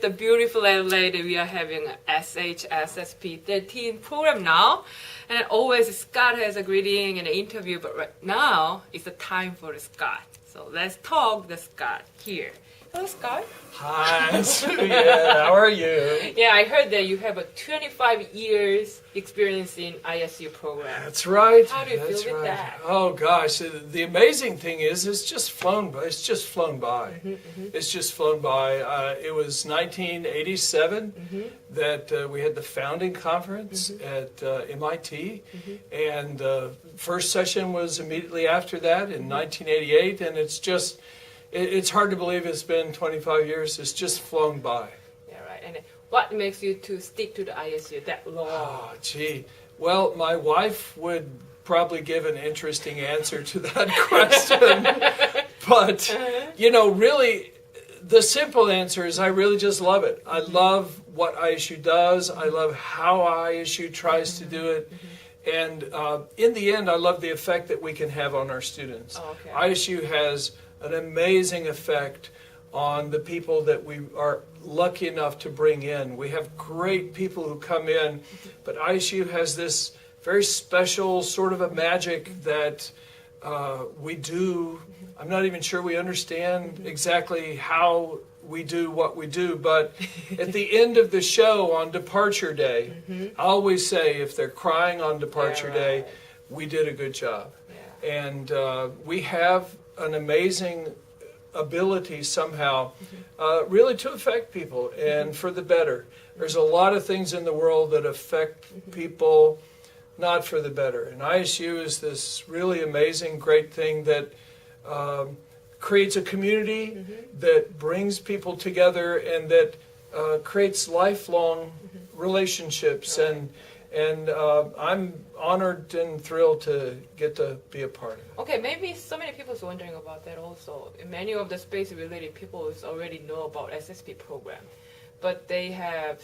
the beautiful lady. We are having a SHSSP 13 program now. And always Scott has a greeting and an interview, but right now it's the time for Scott. So let's talk to Scott here. Hello, Scott. Hi, yeah, how are you? Yeah, I heard that you have a 25 years experience in ISU program. That's right. How do you feel with that? Oh gosh, the amazing thing is it's just flown by. It's just flown by. It's just flown by. It was 1987 that we had the founding conference at MIT, and first session was immediately after that in 1988, and it's hard to believe it's been 25 years. It's just flown by. Yeah, right. And what makes you to stick to the ISU that long? Oh, gee. Well, my wife would probably give an interesting answer to that question. But, really, the simple answer is I really just love it. I love what ISU does. I love how ISU tries to do it. And in the end, I love the effect that we can have on our students. Oh, okay. ISU has an amazing effect on the people that we are lucky enough to bring in. We have great people who come in, but ISU has this very special sort of a magic that we do. I'm not even sure we understand exactly how we do what we do, but at the end of the show on departure day, I always say if they're crying on departure day, we did a good job. Yeah. And we have an amazing ability somehow really to affect people and for the better. There's a lot of things in the world that affect people not for the better. And ISU is this really amazing, great thing that creates a community that brings people together and that creates lifelong relationships. And I'm honored and thrilled to get to be a part of it. Okay, maybe so many people are wondering about that also. Many of the space-related people already know about SSP program, but they have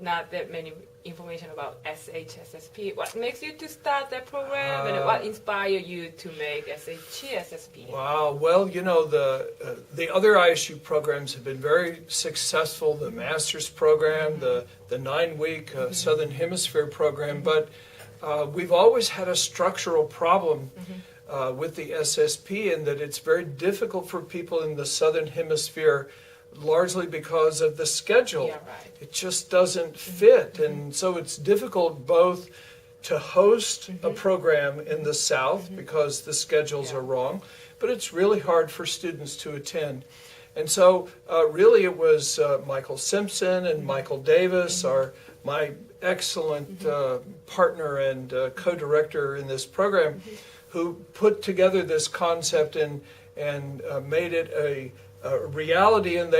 not that many information about SHSSP. What makes you to start that program, and what inspired you to make SHSSP? Wow, well, the other ISU programs have been very successful. The master's program, the 9-week Southern Hemisphere program, but we've always had a structural problem with the SSP in that it's very difficult for people in the Southern Hemisphere, largely because of the schedule. Yeah, right. It just doesn't fit, and so it's difficult both to host a program in the South because the schedules are wrong, but it's really hard for students to attend. And so really it was Michael Simpson and Michael Davis, my excellent partner and co-director in this program, who put together this concept and made it a reality. And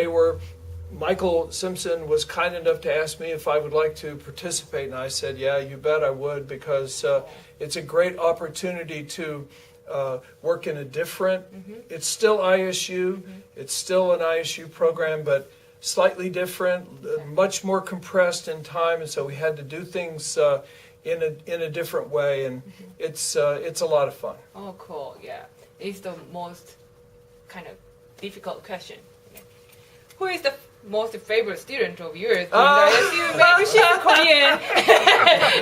Michael Simpson was kind enough to ask me if I would like to participate, and I said, yeah, you bet I would, because it's a great opportunity to work in a different, it's still ISU, it's still an ISU program, but slightly different, much more compressed in time, and so we had to do things in a different way, and it's a lot of fun. Oh, cool, yeah. It's the most kind of difficult question. Okay. Who is the most favorite student of yours? Maybe she's Korean.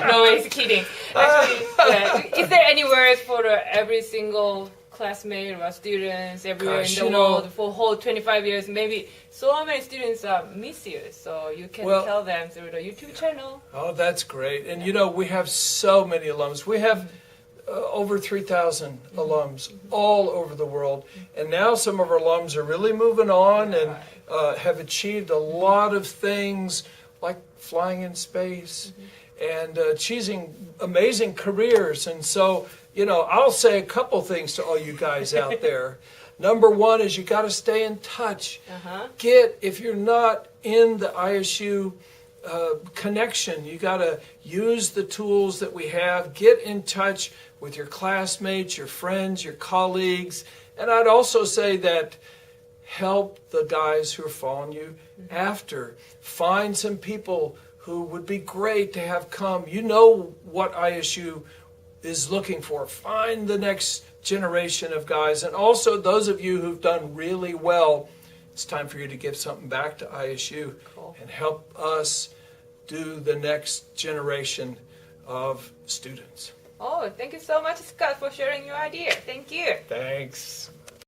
No, it's kidding. Actually, is there any words for every single classmate or students everywhere in the world for whole 25 years? Maybe so many students miss you, so you can tell them through the YouTube channel. Oh, that's great. And we have so many alums. We have over 3,000 alums all over the world. And now some of our alums are really moving on and have achieved a lot of things like flying in space and achieving amazing careers. And so, I'll say a couple things to all you guys out there. Number one is you got to stay in touch. If you're not in the ISU connection, you got to use the tools that we have. Get in touch with your classmates, your friends, your colleagues. And I'd also say that help the guys who are following you after. Find some people who would be great to have come. You know what ISU is looking for. Find the next generation of guys. And also those of you who've done really well, it's time for you to give something back to ISU Cool. and help us do the next generation of students. Oh, thank you so much, Scott, for sharing your idea. Thank you. Thanks.